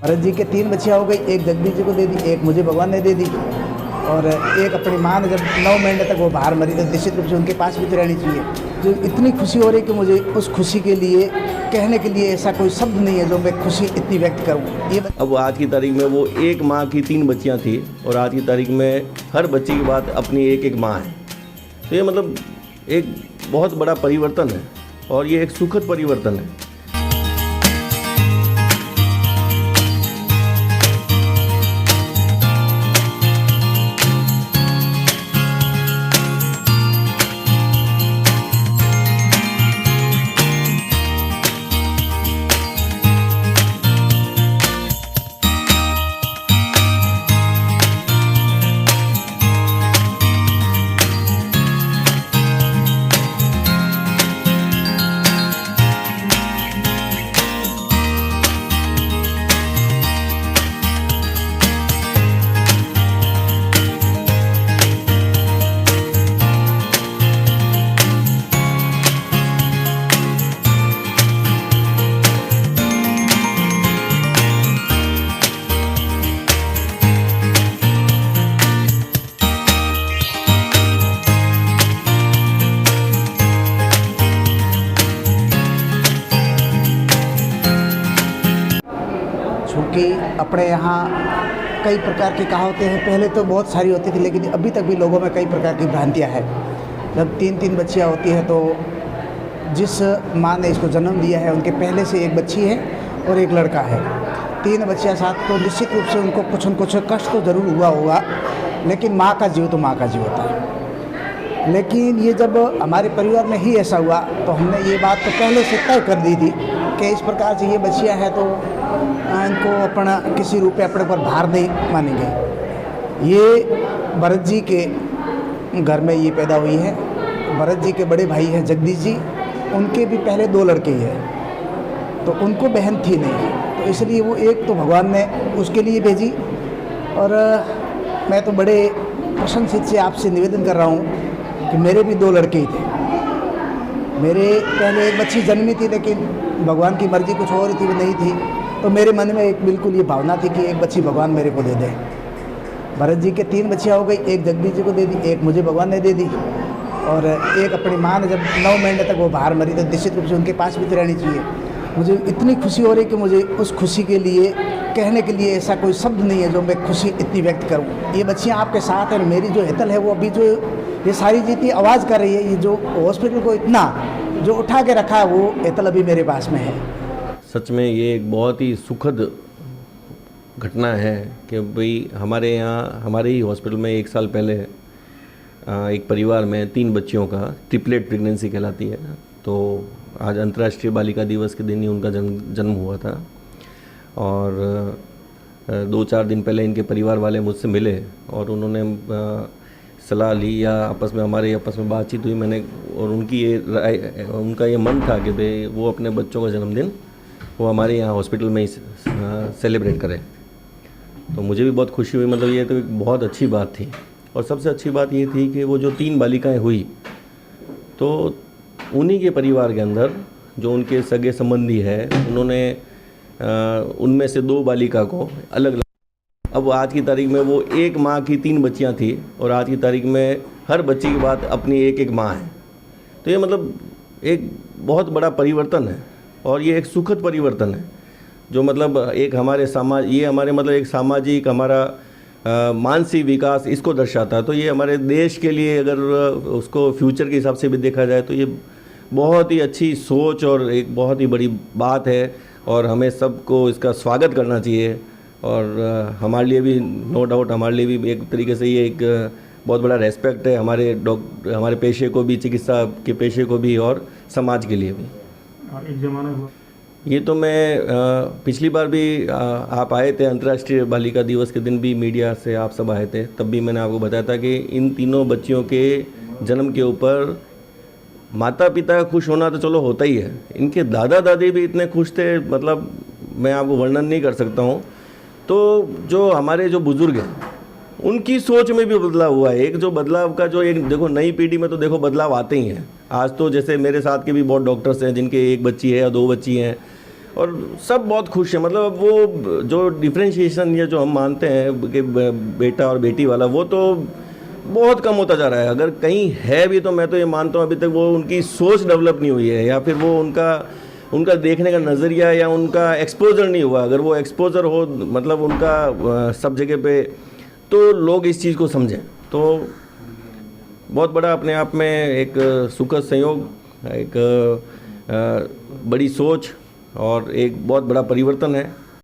भरत जी के 3 बच्चियाँ हो गई, एक जगदीश जी को दे दी, एक मुझे भगवान ने दे दी और एक अपनी माँ ने जब 9 महीने तक वो बाहर मरी तो निश्चित रूप से उनके पास भी तो रहनी चाहिए। जो इतनी खुशी हो रही कि मुझे उस खुशी के लिए कहने के लिए ऐसा कोई शब्द नहीं है जो मैं खुशी इतनी व्यक्त करूँ। ये अब आज की तारीख में वो एक माँ की 3 बच्चियाँ थी और आज की तारीख में हर बच्ची के बाद अपनी एक माँ है। तो ये मतलब एक बहुत बड़ा परिवर्तन है और ये एक सुखद परिवर्तन है। चूँकि अपने यहाँ कई प्रकार की कहावतें हैं, पहले तो बहुत सारी होती थी लेकिन अभी तक भी लोगों में कई प्रकार की भ्रांतियाँ हैं। जब 3 बच्चियाँ होती हैं तो जिस माँ ने इसको जन्म दिया है उनके पहले से एक बच्ची है और एक लड़का है। 3 बच्चियाँ साथ तो निश्चित रूप से उनको कुछ न कुछ कष्ट तो ज़रूर हुआ होगा, लेकिन माँ का जीव तो माँ का जीव होता है। लेकिन ये जब हमारे परिवार में ही ऐसा हुआ तो हमने ये बात तो पहले से तय कर दी थी कि इस प्रकार से ये बच्चियाँ हैं तो इनको अपना किसी रूप में अपने पर भार नहीं मानेंगे। ये भरत जी के घर में ये पैदा हुई है। भरत जी के बड़े भाई हैं जगदीश जी, उनके भी पहले 2 लड़के ही हैं तो उनको बहन थी नहीं, तो इसलिए वो एक तो भगवान ने उसके लिए भेजी। और मैं तो बड़े प्रशंसित से आपसे निवेदन कर रहा हूँ कि मेरे भी 2 लड़के ही थे। मेरे पहले एक बच्ची जन्मी थी लेकिन भगवान की मर्जी कुछ और थी, वो नहीं थी, तो मेरे मन में एक बिल्कुल ये भावना थी कि एक बच्ची भगवान मेरे को दे दे। भरत जी के 3 बच्चियाँ हो गई, एक जगदीश जी को दे दी, एक मुझे भगवान ने दे दी और एक अपनी माँ ने जब 9 महीने तक वो बाहर मरी तो निश्चित रूप से उनके पास भी तो रहनी चाहिए। मुझे इतनी खुशी हो रही कि मुझे उस खुशी के लिए कहने के लिए ऐसा कोई शब्द नहीं है जो मैं खुशी इतनी व्यक्त करूँ। ये बच्चियाँ आपके साथ हैं, मेरी जो हेतल है वो अभी जो ये सारी जितनी आवाज़ कर रही है, ये जो हॉस्पिटल को इतना जो उठा के रखा है वो हेतल अभी मेरे पास में है। सच में ये एक बहुत ही सुखद घटना है कि भाई हमारे यहाँ हमारे ही हॉस्पिटल में 1 साल पहले एक परिवार में 3 बच्चियों का ट्रिपलेट प्रेगनेंसी कहलाती है। तो आज अंतर्राष्ट्रीय बालिका दिवस के दिन ही उनका जन्म हुआ था और 2-4 दिन पहले इनके परिवार वाले मुझसे मिले और उन्होंने सलाह ली या हमारे आपस में बातचीत हुई मैंने, और उनका ये मन था कि भाई वो अपने बच्चों का जन्मदिन वो हमारे यहाँ हॉस्पिटल में ही सेलिब्रेट करें। तो मुझे भी बहुत खुशी हुई। मतलब ये तो एक बहुत अच्छी बात थी और सबसे अच्छी बात ये थी कि वो जो 3 बालिकाएं हुई तो उन्हीं के परिवार के अंदर जो उनके सगे संबंधी है उन्होंने उनमें से 2 बालिका को अलग अलग। अब आज की तारीख में वो एक माँ की 3 बच्चियाँ थी और आज की तारीख में हर बच्ची के बाद अपनी एक माँ है। तो ये मतलब एक बहुत बड़ा परिवर्तन है और ये एक सुखद परिवर्तन है जो मतलब एक हमारे हमारे मतलब एक सामाजिक हमारा मानसिक विकास इसको दर्शाता है। तो ये हमारे देश के लिए अगर उसको फ्यूचर के हिसाब से भी देखा जाए तो ये बहुत ही अच्छी सोच और एक बहुत ही बड़ी बात है और हमें सबको इसका स्वागत करना चाहिए। और हमारे लिए भी नो डाउट हमारे लिए भी एक तरीके से ये एक बहुत बड़ा रेस्पेक्ट है हमारे पेशे को भी, चिकित्सा के पेशे को भी और समाज के लिए भी। एक ज़माना हुआ ये तो मैं पिछली बार भी आप आए थे अंतर्राष्ट्रीय बालिका दिवस के दिन भी मीडिया से आप सब आए थे, तब भी मैंने आपको बताया था कि इन तीनों बच्चियों के जन्म के ऊपर माता पिता खुश होना तो चलो होता ही है, इनके दादा दादी भी इतने खुश थे, मतलब मैं आपको वर्णन नहीं कर सकता हूँ। तो जो हमारे जो बुज़ुर्ग हैं उनकी सोच में भी बदलाव हुआ है। एक जो बदलाव का जो एक देखो नई पीढ़ी में तो देखो बदलाव आते ही हैं। आज तो जैसे मेरे साथ के भी बहुत डॉक्टर्स हैं जिनके 1 बच्ची है या 2 बच्ची हैं और सब बहुत खुश हैं। मतलब वो जो डिफ्रेंशिएशन ये जो हम मानते हैं कि बेटा और बेटी वाला, वो तो बहुत कम होता जा रहा है। अगर कहीं है भी तो मैं तो ये मानता हूँ अभी तक वो उनकी सोच डेवलप नहीं हुई है, या फिर वो उनका देखने का नज़रिया या उनका एक्सपोजर नहीं हुआ। अगर वो एक्सपोजर हो, मतलब उनका सब जगह पे, तो लोग इस चीज़ को समझें। तो बहुत बड़ा अपने आप में एक सुखद संयोग, एक बड़ी सोच और एक बहुत बड़ा परिवर्तन है।